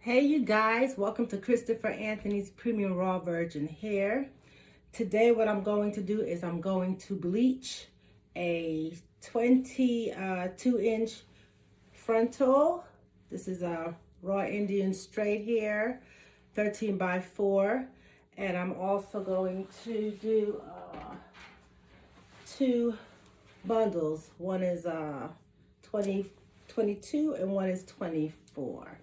Hey you guys, welcome to Christopher Anthony's Premium Raw Virgin Hair. Today what I'm going to do is I'm going to bleach a 22-inch frontal. This is a raw Indian straight hair, 13 by 4. And I'm also going to do two bundles. One is 22 and one is 24.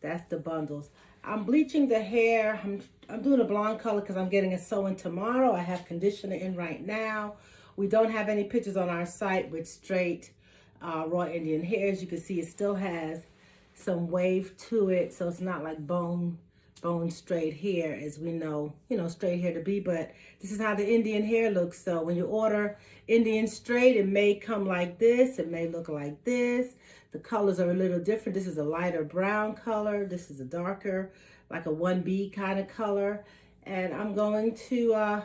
That's the bundles. I'm bleaching the hair. I'm doing a blonde color because I'm getting a sew-in tomorrow. I have conditioner in right now. We don't have any pictures on our site with straight raw Indian hair. As you can see, it still has some wave to it, so it's not like bone straight hair as we know, straight hair to be. But this is how the Indian hair looks. So when you order Indian straight, it may come like this. It may look like this. The colors are a little different. This is a lighter brown color. This is a darker, like a 1B kind of color. And I'm going to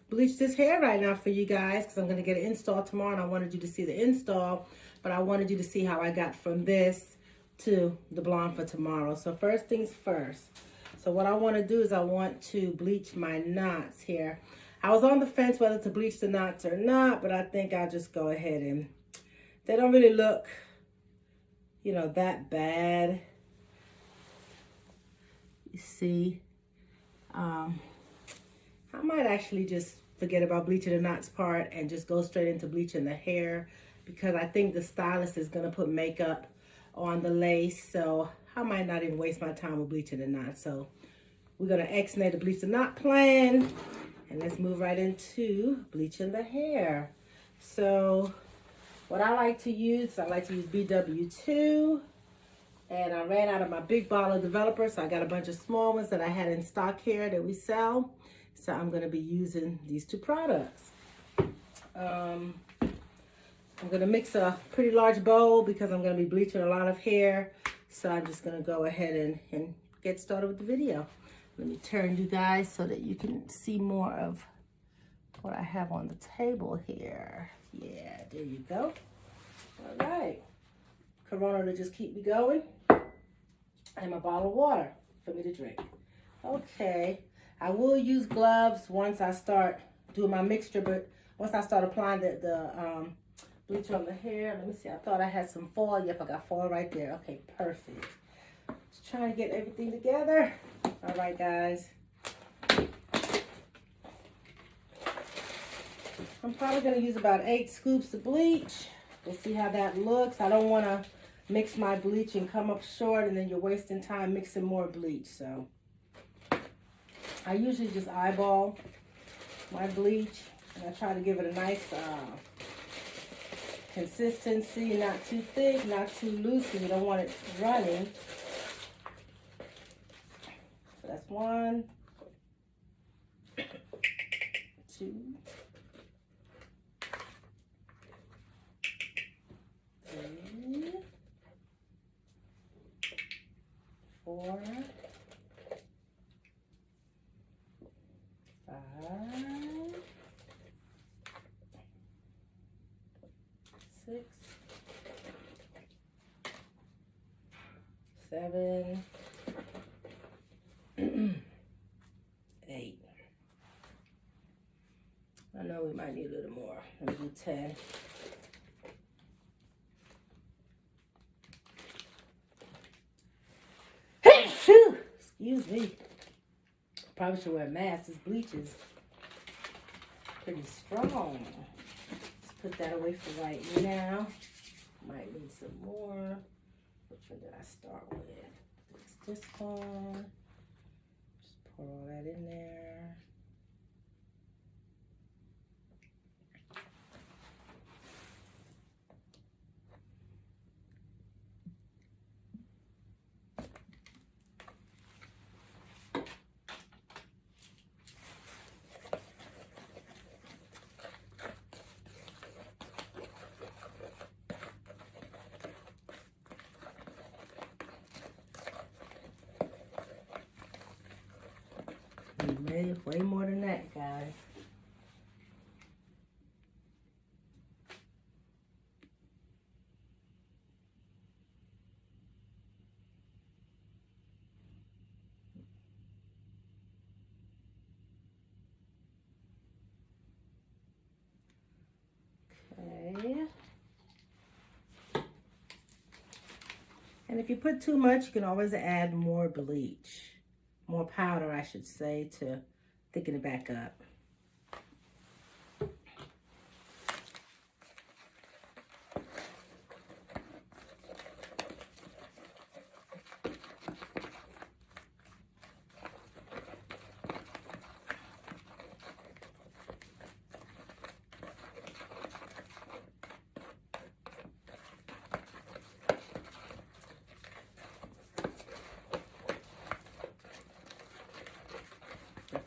bleach this hair right now for you guys because I'm going to get it installed tomorrow. And I wanted you to see the install, but I wanted you to see how I got from this to the blonde for tomorrow. So first things first. So what I want to do is I want to bleach my knots here. I was on the fence whether to bleach the knots or not, but I think I'll just go ahead and they don't really look that bad. You see, I might actually just forget about bleaching the knots part and just go straight into bleaching the hair because I think the stylist is going to put makeup on the lace, so I might not even waste my time with bleaching the knots. So we're going to ex-nay the bleach the knot plan, and let's move right into bleaching the hair. So what I like to use BW2, and I ran out of my big bottle of developer, so I got a bunch of small ones that I had in stock here that we sell. So I'm going to be using these two products. I'm going to mix a pretty large bowl because I'm going to be bleaching a lot of hair. So I'm just going to go ahead and get started with the video. Let me turn you guys so that you can see more of what I have on the table here. Yeah, there you go. All right. Corona to just keep me going. And my bottle of water for me to drink. Okay. I will use gloves once I start doing my mixture, but once I start applying the bleach on the hair. Let me see. I thought I had some foil. Yep, I got foil right there. Okay, perfect. Just trying to get everything together. All right, guys. I'm probably going to use about 8 scoops of bleach. We'll see how that looks. I don't want to mix my bleach and come up short, and then you're wasting time mixing more bleach. So I usually just eyeball my bleach, and I try to give it a nice consistency, not too thick, not too loose, because you don't want it running. So that's 1, 2, 3, 4, 5, 6, 7, 8. I know we might need a little more. Let me do 10. Excuse me. Probably should wear a mask. This bleach is pretty strong. Just put that away for right now. Might need some more. Which one did I start with? It's this one. Just pour all that in there. Way more than that, guys. And if you put too much, you can always add more bleach. More powder, I should say, to thicken it back up.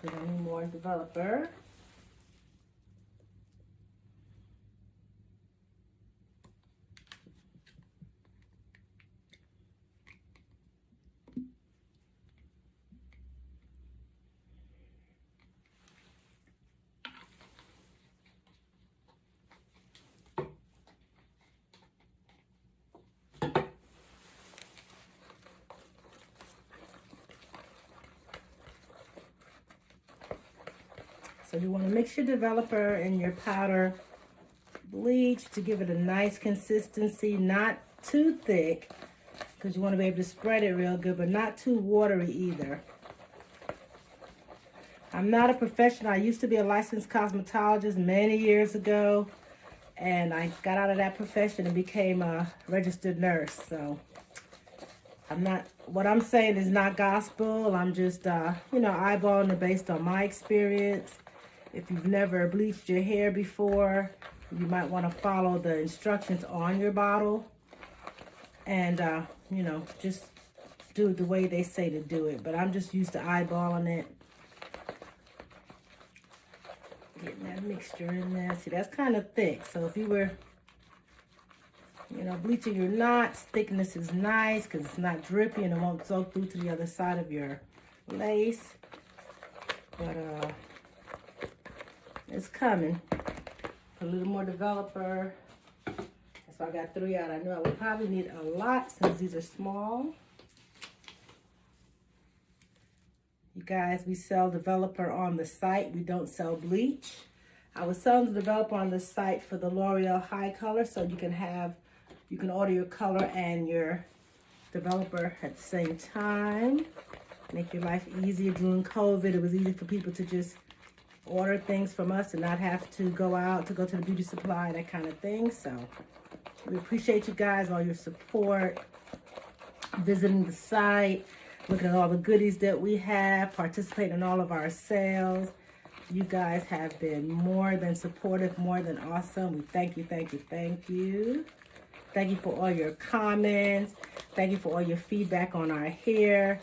Definitely need more developer. So you want to mix your developer and your powder bleach to give it a nice consistency, not too thick, because you want to be able to spread it real good, but not too watery either. I'm not a professional. I used to be a licensed cosmetologist many years ago, and I got out of that profession and became a registered nurse. So I'm not, what I'm saying is not gospel. I'm just, eyeballing it based on my experience. If you've never bleached your hair before, you might want to follow the instructions on your bottle and, just do it the way they say to do it. But I'm just used to eyeballing it. Getting that mixture in there. See, that's kind of thick. So if you were, bleaching your knots, thickness is nice because it's not drippy and it won't soak through to the other side of your lace. But, it's coming. Put a little more developer. That's why I got 3 out. I know I would probably need a lot since these are small. You guys, we sell developer on the site. We don't sell bleach. I was selling the developer on the site for the L'Oreal High Color, so you can order your color and your developer at the same time. Make your life easier. During COVID, it was easy for people to just order things from us and not have to go out to go to the beauty supply, that kind of thing. So we appreciate you guys, all your support, visiting the site, looking at all the goodies that we have, participating in all of our sales. You guys have been more than supportive, more than awesome. We thank you, thank you, thank you. Thank you for all your comments. Thank you for all your feedback on our hair.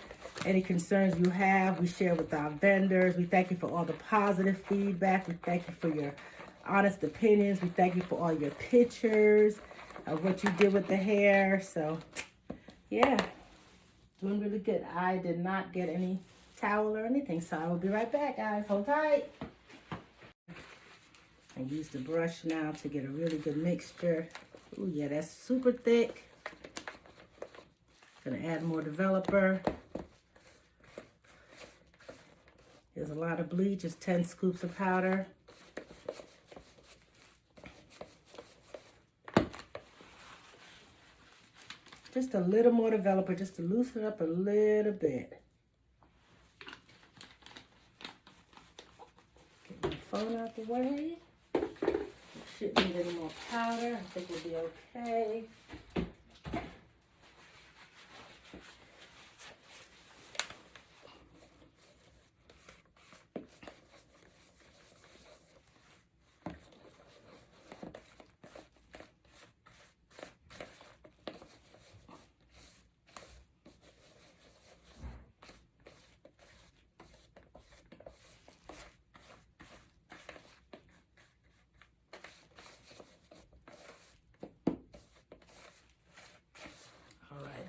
Any concerns you have, we share with our vendors. We thank you for all the positive feedback. We thank you for your honest opinions. We thank you for all your pictures of what you did with the hair. So, yeah, doing really good. I did not get any towel or anything, so I will be right back, guys. Hold tight. And use the brush now to get a really good mixture. Oh, yeah, that's super thick. Gonna add more developer. There's a lot of bleach. It's 10 scoops of powder. Just a little more developer, just to loosen it up a little bit. Get my phone out the way. Shouldn't need any more powder. I think we'll be okay.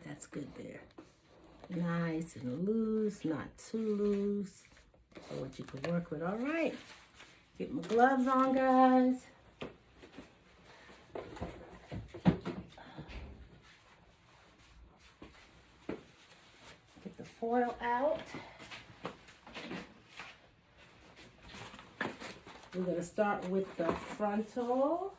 That's good there. Nice and loose, not too loose. So what you can work with. All right. Get my gloves on, guys. Get the foil out. We're going to start with the frontal.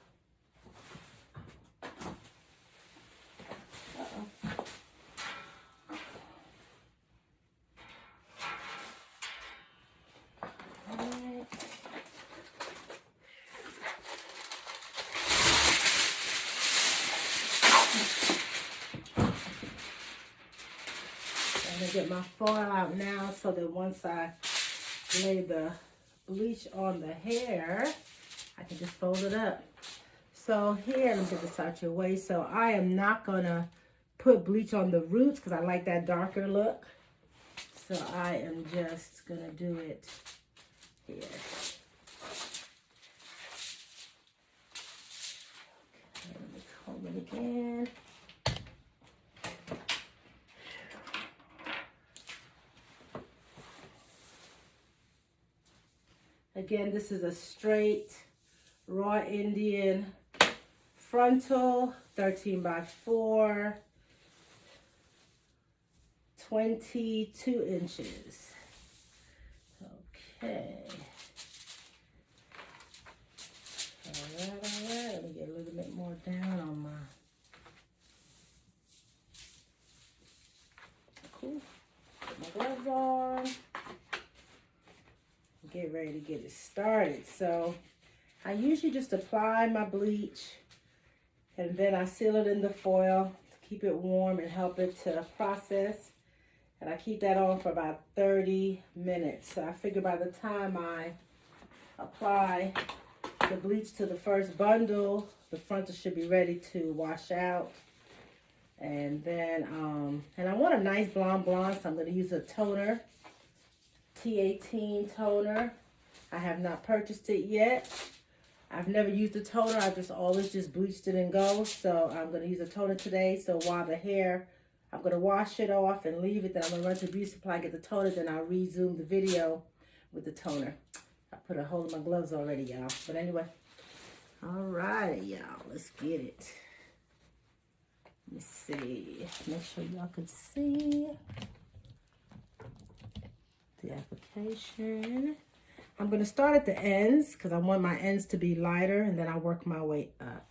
I'm gonna get my foil out now so that once I lay the bleach on the hair, I can just fold it up. So here, let me get this out your way. So I am not gonna put bleach on the roots because I like that darker look. So I am just gonna do it here. Okay, let me comb it again. Again, this is a straight raw Indian frontal, 13 by 4, 22 inches. Okay. All right. Let me get a little bit more down on my. Cool. Put my gloves on. Get ready to get it started. So I usually just apply my bleach and then I seal it in the foil to keep it warm and help it to process. And I keep that on for about 30 minutes. So I figure by the time I apply the bleach to the first bundle, the frontal should be ready to wash out. And then, and I want a nice blonde, so I'm going to use a toner, T18 toner. I have not purchased it yet. I've never used a toner. I just always just bleached it and go. So I'm going to use a toner today. So while the hair, I'm going to wash it off and leave it. Then I'm going to run to the beauty supply, get the toner. Then I'll resume the video with the toner. I put a hole in my gloves already, y'all. But anyway, all right, y'all. Let's get it. Let me see. Make sure y'all can see the application. I'm going to start at the ends because I want my ends to be lighter, and then I'll work my way up.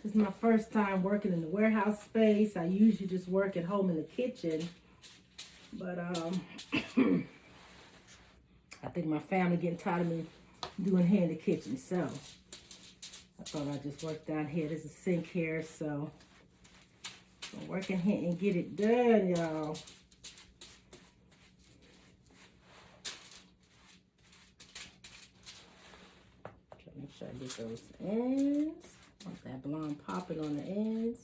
This is my first time working in the warehouse space. I usually just work at home in the kitchen. But I think my family getting tired of me doing hair in the kitchen. So I thought I'd just work down here. There's a sink here. So I'm working here and get it done, y'all. Try to make sure I get those ends. Want that blonde popping on the ends.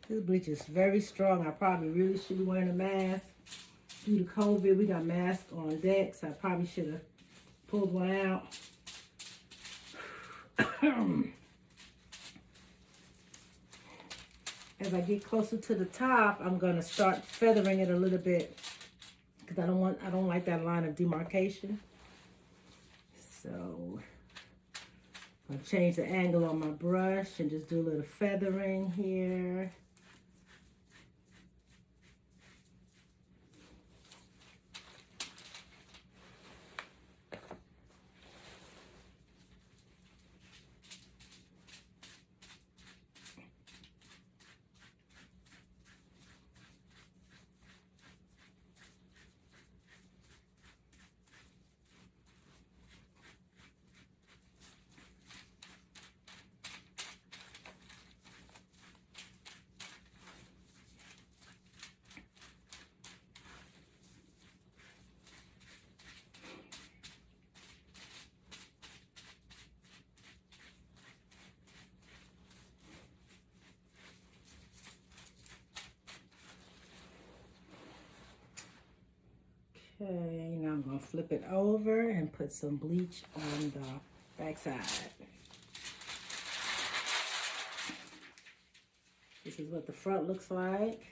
This bleach is very strong. I probably really should be wearing a mask. Due to COVID, we got masks on deck, so I probably should have pulled one out. As I get closer to the top, I'm going to start feathering it a little bit because I don't like that line of demarcation. So I'm going to change the angle on my brush and just do a little feathering here. Okay, now I'm going to flip it over and put some bleach on the back side. This is what the front looks like.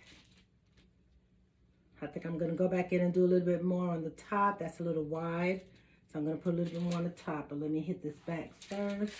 I think I'm gonna go back in and do a little bit more on the top. That's a little wide. So I'm gonna put a little bit more on the top, but let me hit this back first.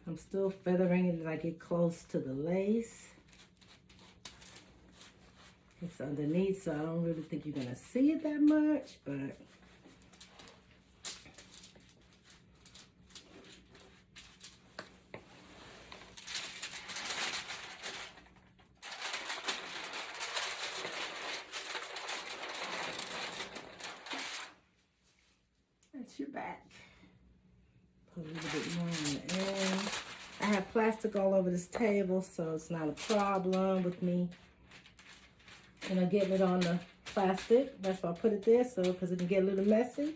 I'm still feathering it as I get close to the lace. It's underneath, so I don't really think you're gonna see it that much, but that's your back. Put a little bit more on the end. I have plastic all over this table, so it's not a problem with me, you know, getting it on the plastic. That's why I put it there, so because it can get a little messy.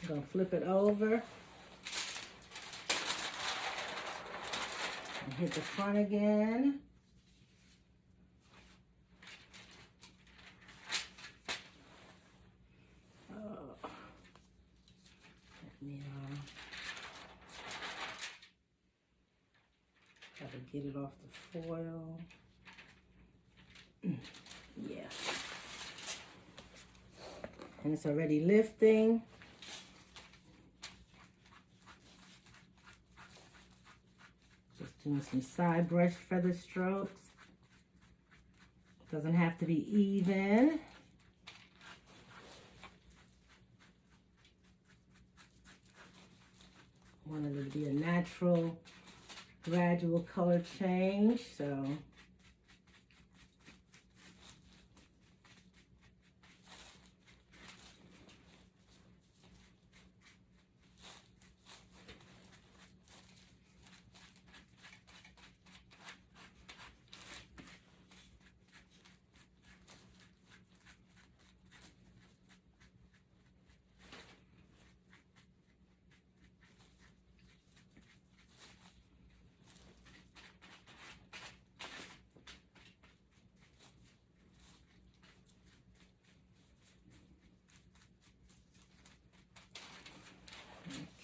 I'm gonna flip it over and hit the front again. Gotta get it off the foil. Yeah. And it's already lifting. Just doing some side brush feather strokes. Doesn't have to be even. Want it to be a natural, gradual color change, so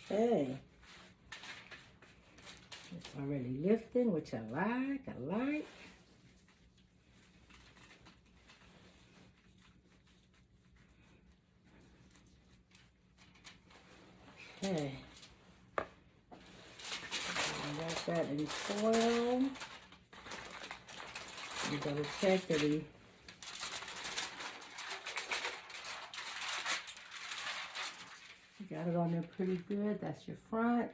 okay. It's already lifting, which I like. Okay. Wrap that in foil. You double check that you got it on there pretty good. That's your front.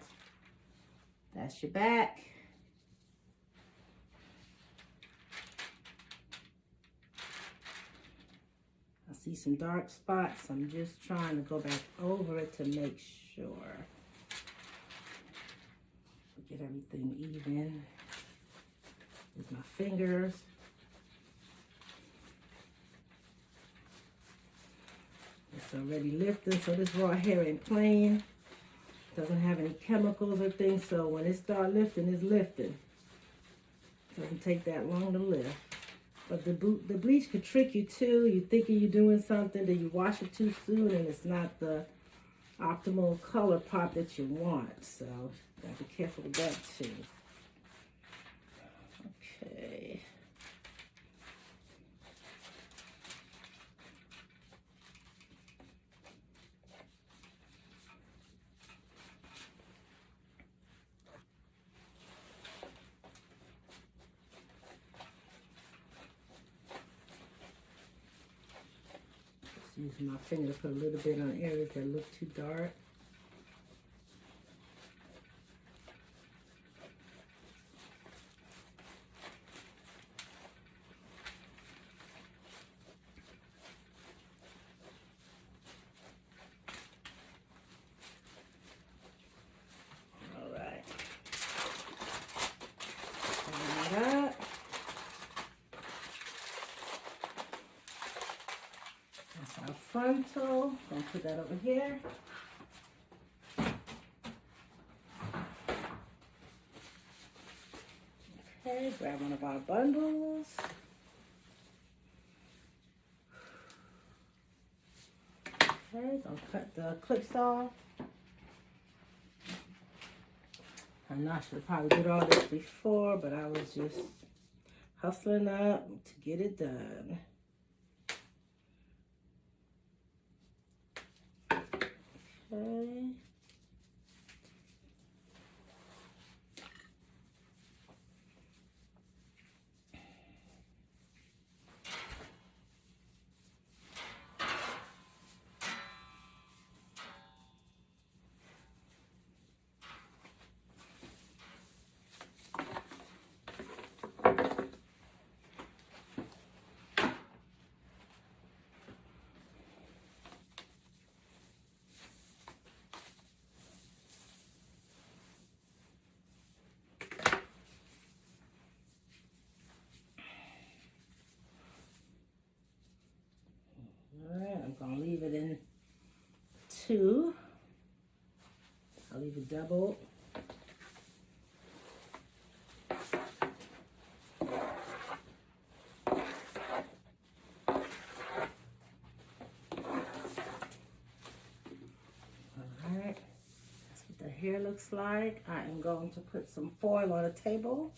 That's your back. I see some dark spots. I'm just trying to go back over it to make sure. Get everything even with my fingers. It's already lifted, so this raw hair ain't plain. Doesn't have any chemicals or things, so when it starts lifting, it's lifting. Doesn't take that long to lift. But the bleach could trick you too. You're thinking you're doing something, then you wash it too soon, and it's not the optimal color pop that you want. So gotta be careful with that too. Okay. Using my finger to put a little bit on areas that look too dark. Frontal. Gonna put that over here. Okay, grab one of our bundles. Okay, gonna cut the clips off. I know I should have probably did all this before, but I was just hustling up to get it done. Okay. I'm gonna leave it in 2. I'll leave it doubled. Alright, that's what the hair looks like. I am going to put some foil on the table.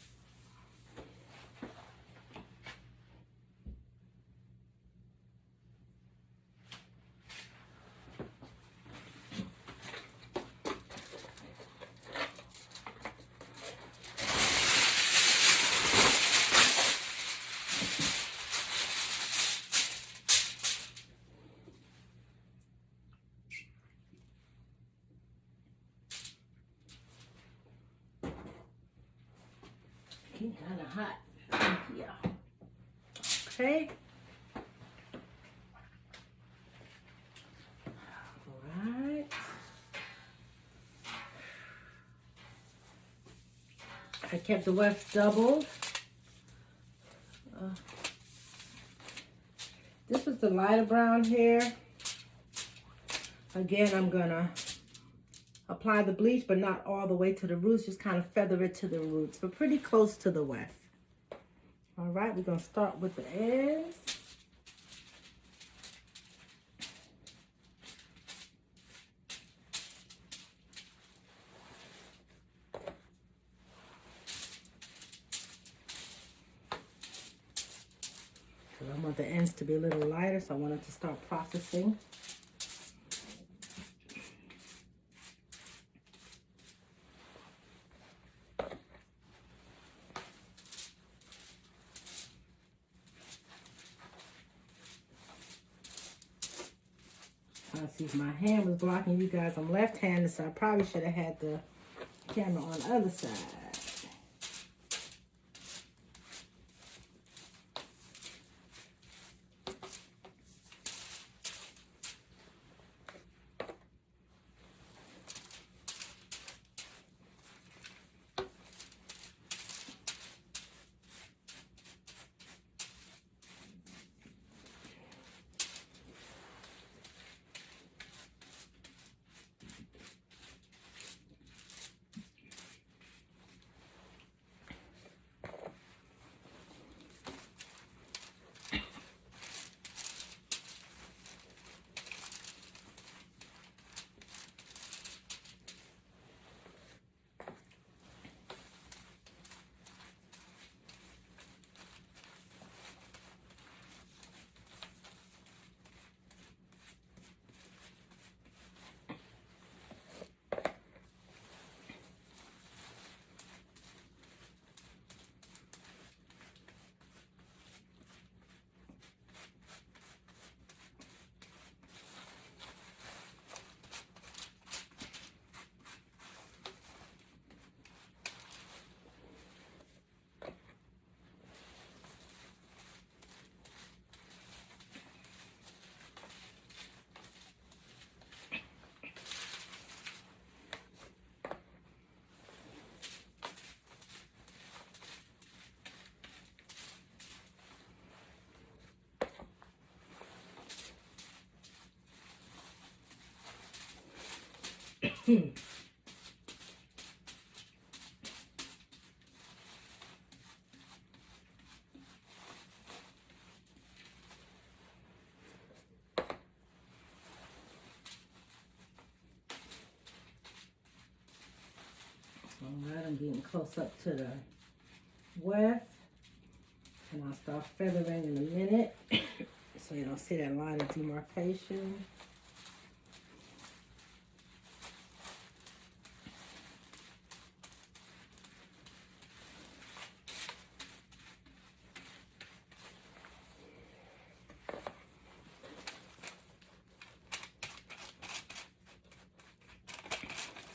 Getting kind of hot here. Okay. All right. I kept the weft doubled. This was the lighter brown hair. Again, I'm gonna apply the bleach, but not all the way to the roots, just kind of feather it to the roots, but pretty close to the weft. All right, we're gonna start with the ends. So I want the ends to be a little lighter, so I want it to start processing. See if my hand was blocking you guys. I'm left-handed, so I probably should have had the camera on the other side. Alright, I'm getting close up to the weft, and I'll start feathering in a minute so you don't see that line of demarcation.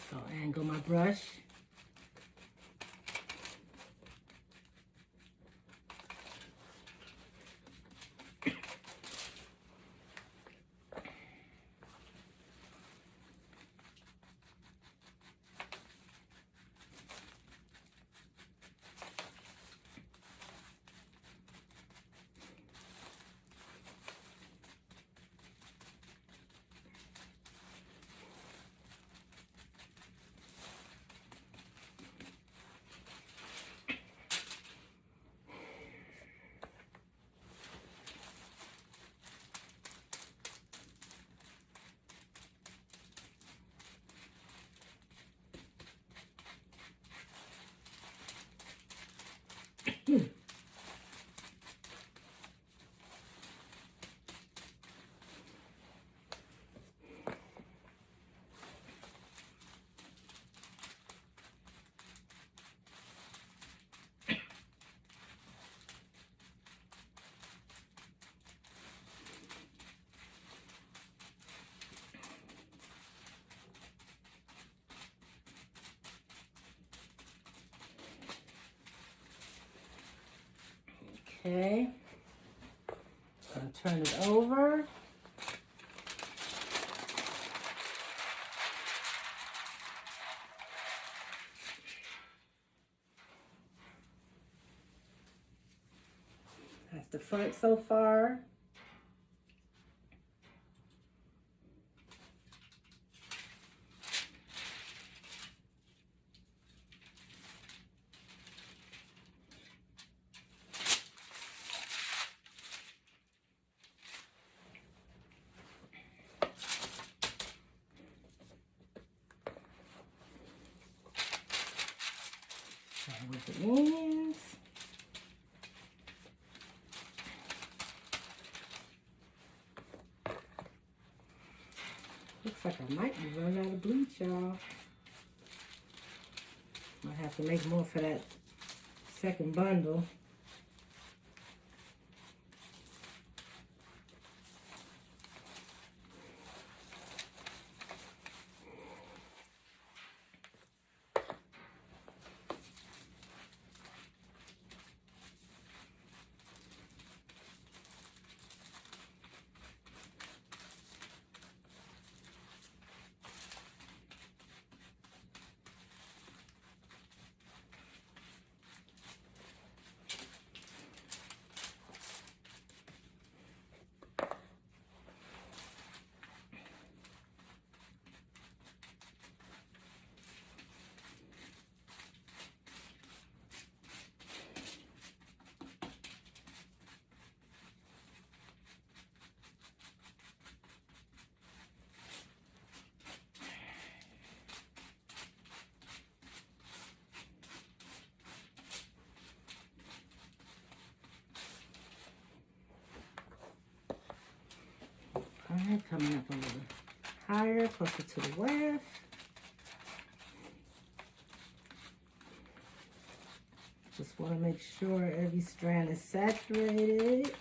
So angle my brush. Okay, I'll turn it over. That's the front so far. With the ends. Looks like I might be running out of bleach, y'all. Might have to make more for that second bundle. Alright, coming up a little higher, closer to the weft. Just want to make sure every strand is saturated.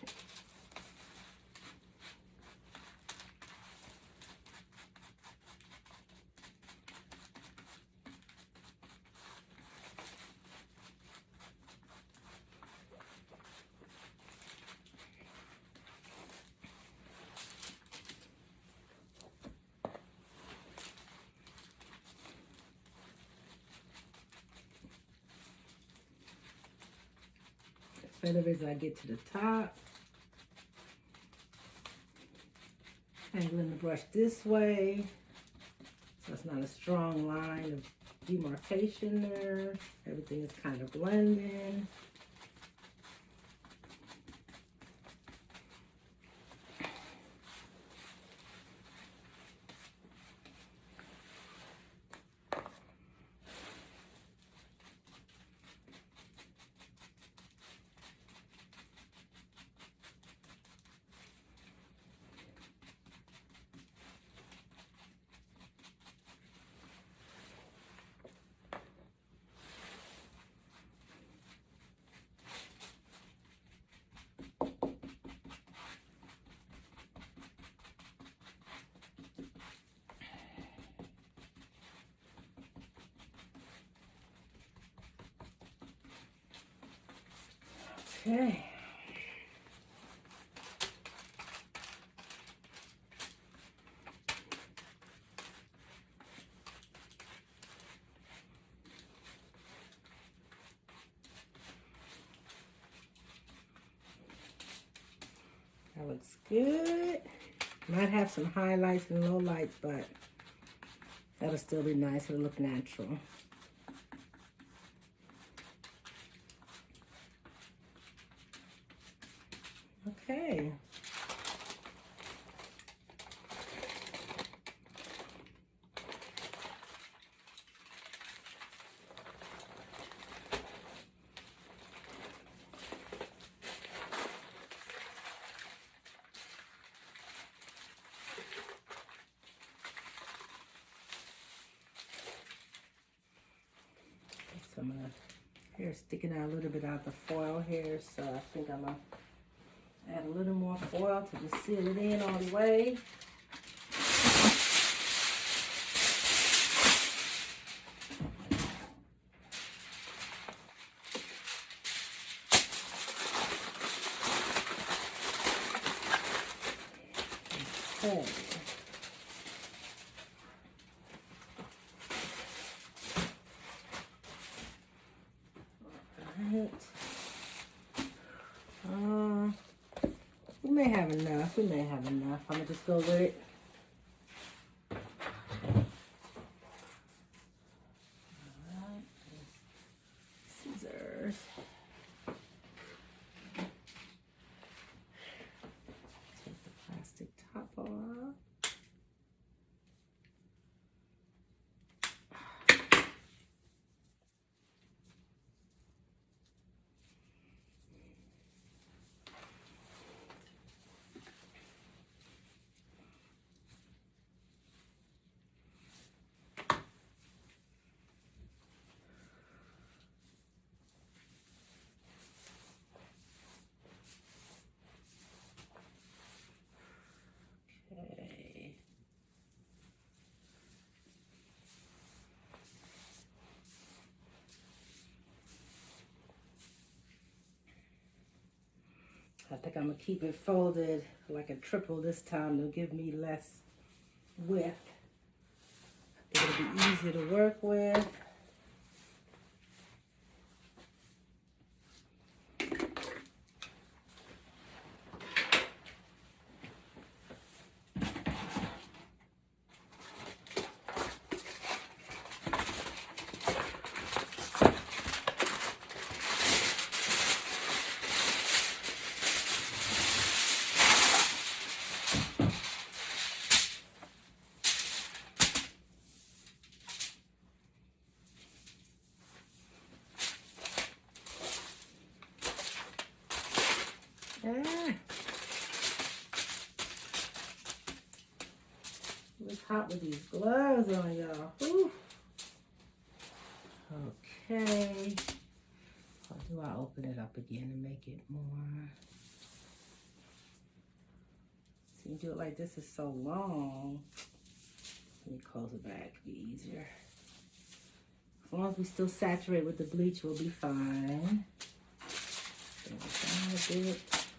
Feather as I get to the top. Angling the brush this way so it's not a strong line of demarcation there. Everything is kind of blending. Okay. That looks good. Might have some highlights and lowlights, but that'll still be nice. It'll look natural. Okay. Some hair sticking out a little bit out the foil here, so I think I'm gonna add a little more foil to just seal it in all the way. Okay. We may have enough. We may have enough. I'm gonna just go with it. Alright. Scissors. Take the plastic top off. I think I'm gonna keep it folded like a triple this time. It'll give me less width. I think it'll be easier to work with. It's hot with these gloves on, y'all. Okay. How do I open it up again and make it more? See, you do it like this is so long. Let me close it back. It'll be easier. As long as we still saturate with the bleach, we'll be fine.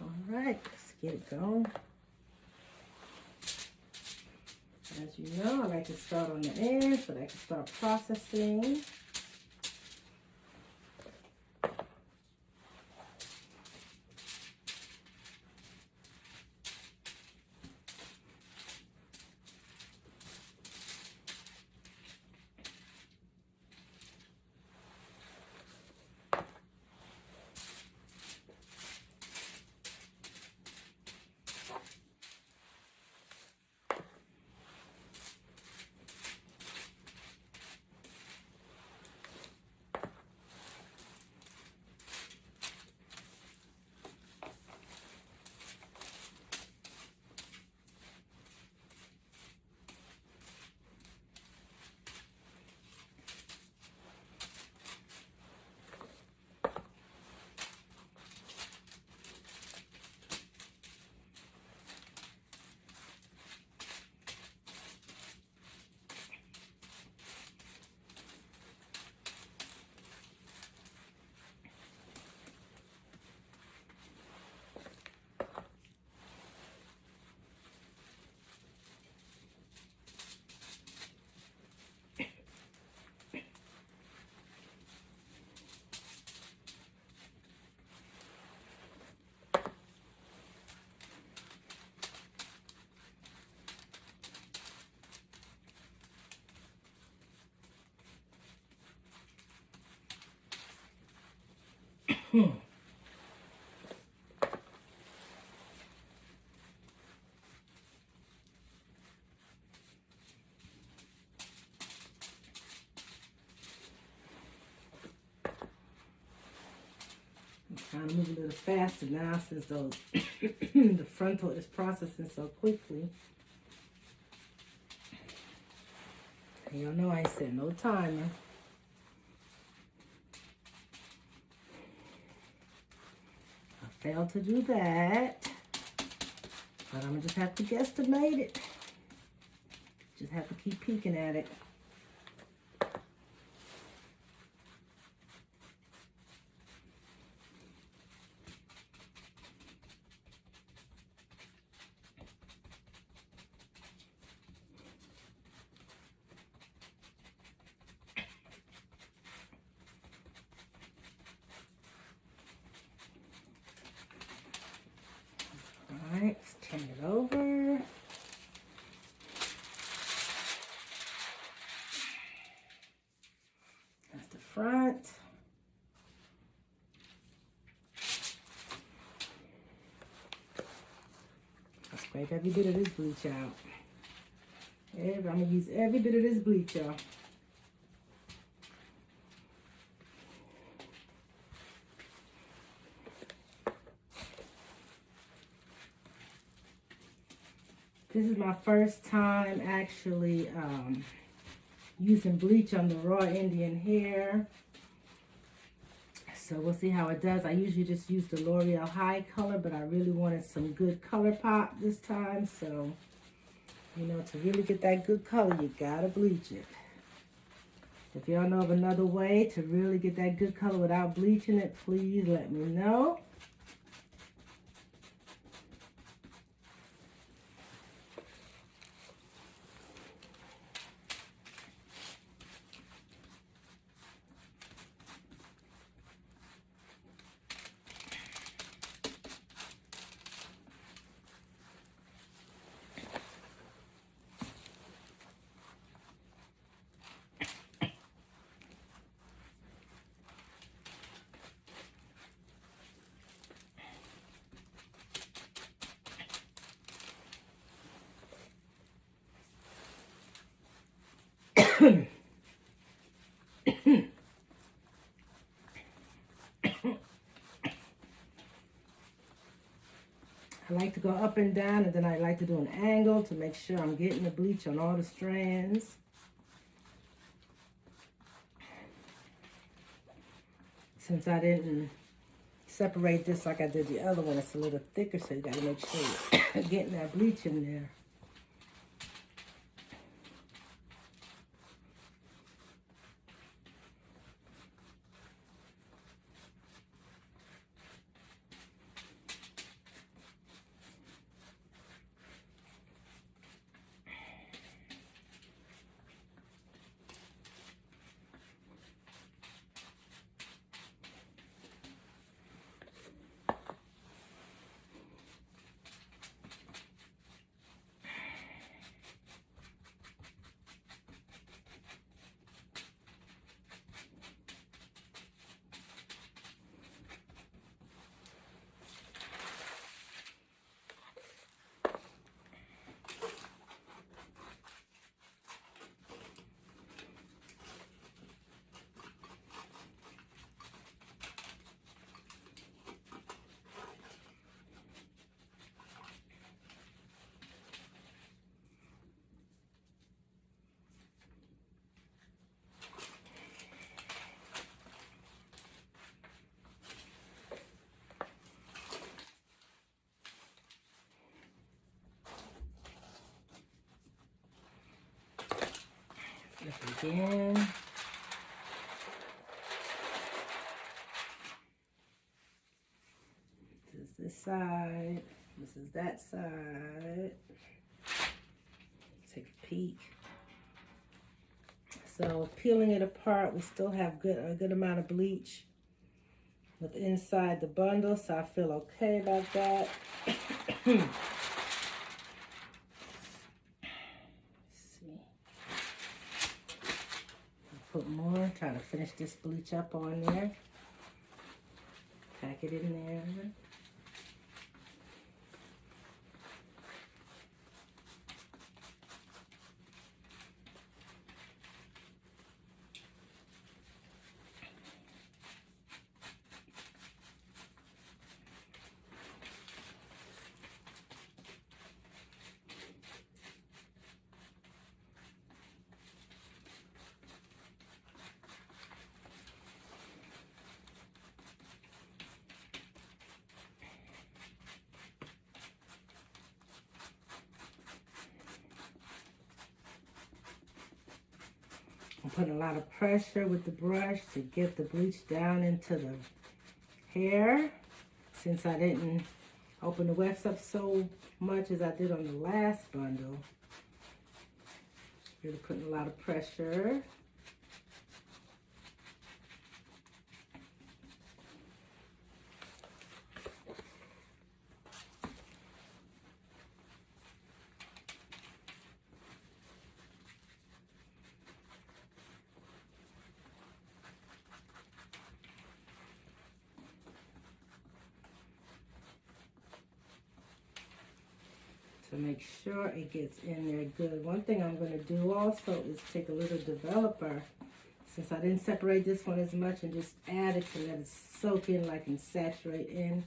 All right, let's get it going. As you know, I like to start on the end so that I can start processing. Trying to move a little faster now since those the frontal is processing so quickly. And y'all know I ain't set no timer. I failed to do that. But I'm gonna just have to guesstimate it. Just have to keep peeking at it. Alright, let's turn it over. That's the front. I'll scrape every bit of this bleach out. I'm going to use every bit of this bleach, y'all. This is my first time actually using bleach on the raw Indian hair. So we'll see how it does. I usually just use the L'Oreal High Color, but I really wanted some good color pop this time. So, you know, to really get that good color, you gotta bleach it. If y'all know of another way to really get that good color without bleaching it, please let me know. I like to go up and down, and then I like to do an angle to make sure I'm getting the bleach on all the strands. Since I didn't separate this like I did the other one, it's a little thicker, so you got to make sure you're getting that bleach in there. Again. This is this side. This is that side. Take a peek. So peeling it apart, we still have a good amount of bleach with inside the bundle, so I feel okay about that. Put more, try to finish this bleach up on there. pack it in there. I'm putting a lot of pressure with the brush to get the bleach down into the hair. Since I didn't open the wefts up so much as I did on the last bundle. Really putting a lot of pressure. To make sure it gets in there good. One thing I'm going to do also is take a little developer, since I didn't separate this one as much, and just add it to let it soak in, like, and saturate in.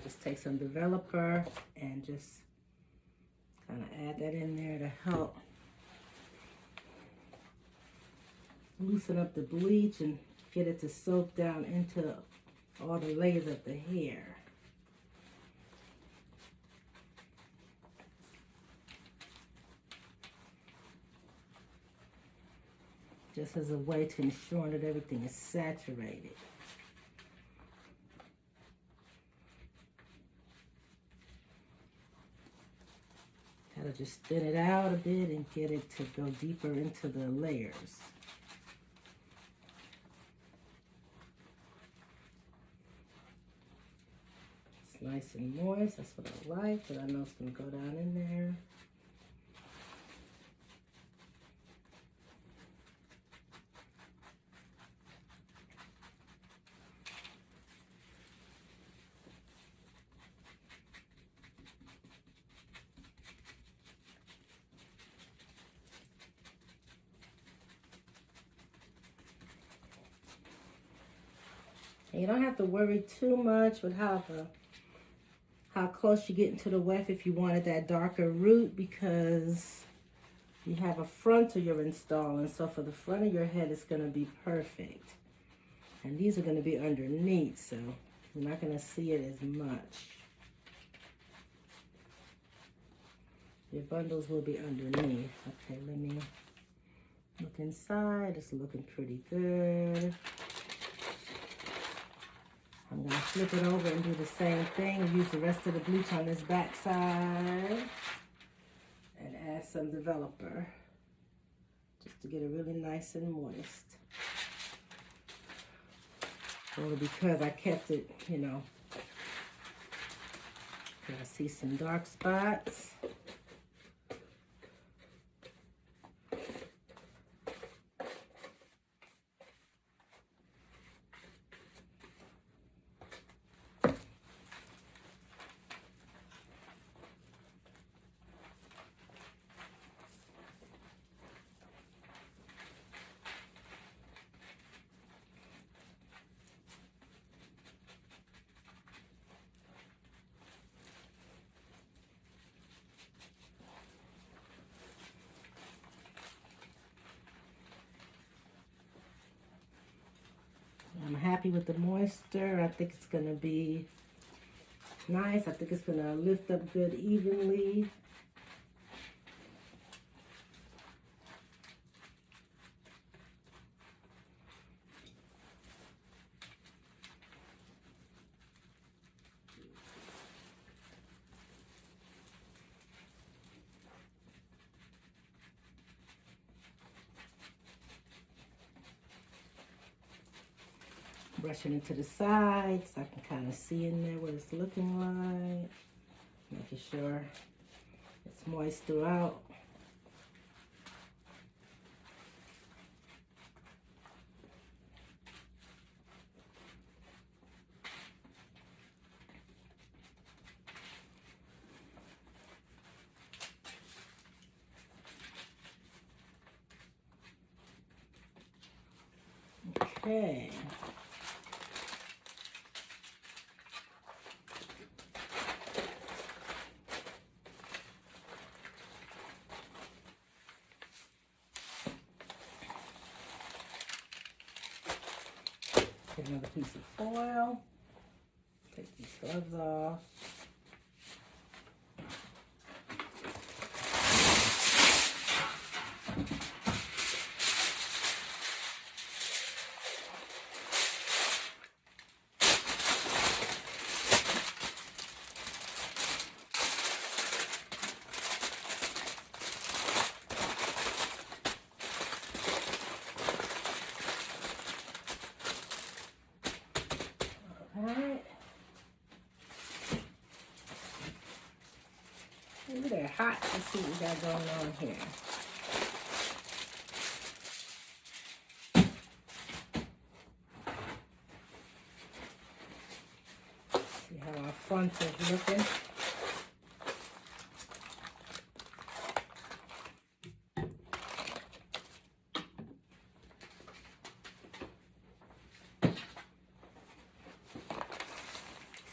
Just take some developer and just kind of add that in there to help loosen up the bleach and get it to soak down into all the layers of the hair. Just as a way to ensure that everything is saturated. Gotta just thin it out a bit and get it to go deeper into the layers. It's nice and moist, that's what I like, but I know it's gonna go down in there. You don't have to worry too much with how close you get into the weft if you wanted that darker root, because you have a frontal you're installing. So for the front of your head, it's going to be perfect. And these are going to be underneath, so you're not going to see it as much. Your bundles will be underneath. Okay, let me look inside. It's looking pretty good. I'm going to flip it over and do the same thing. Use the rest of the bleach on this back side. And add some developer. Just to get it really nice and moist. Only because I kept it, you know. I see some dark spots. I'm happy with the moisture. I think it's going to be nice. I think it's going to lift up good evenly. Brushing it to the sides so I can kind of see in there what it's looking like. Making sure it's moist throughout. Okay. Get another piece of foil. Take these gloves off. Alright. Ooh, they're hot. Let's see what we got going on here. See how our front is looking.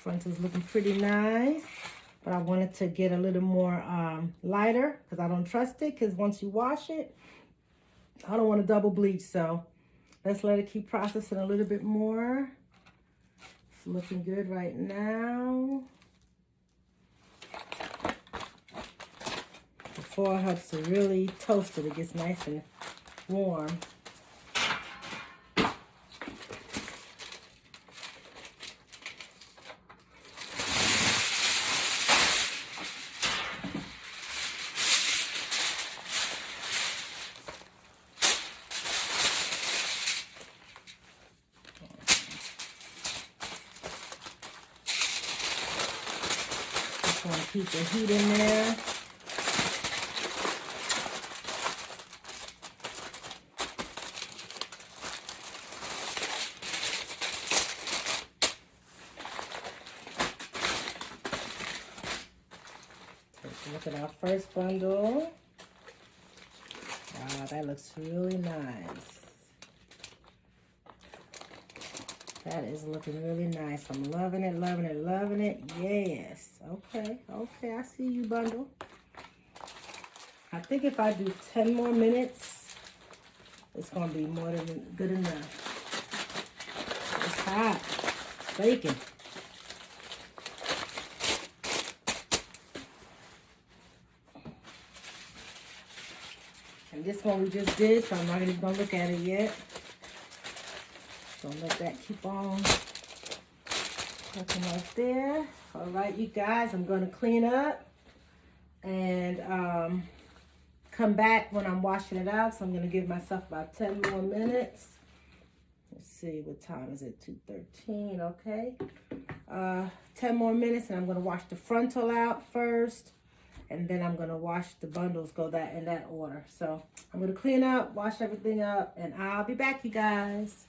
Front is looking pretty nice, but I wanted to get a little more lighter because I don't trust it, because once you wash it, I don't want to double bleach. So let's let it keep processing a little bit more. It's looking good right now. The foil helps to really toast it. It gets nice and warm. Want to keep the heat in there. Take a look at our first bundle. Wow, that looks really nice. That is looking really nice. I'm loving it, loving it, loving it. Yes. Okay, okay, I see you, bundle. I think if I do 10 more minutes, it's going to be more than good enough. It's hot. Baking. And this one we just did, so I'm not even going to look at it yet. Don't let that keep on looking right there. All right, you guys, I'm going to clean up and come back when I'm washing it out. So I'm going to give myself about 10 more minutes. Let's see, what time is it? 2:13, okay. 10 more minutes, and I'm going to wash the frontal out first. And then I'm going to wash the bundles, go that in that order. So I'm going to clean up, wash everything up, and I'll be back, you guys.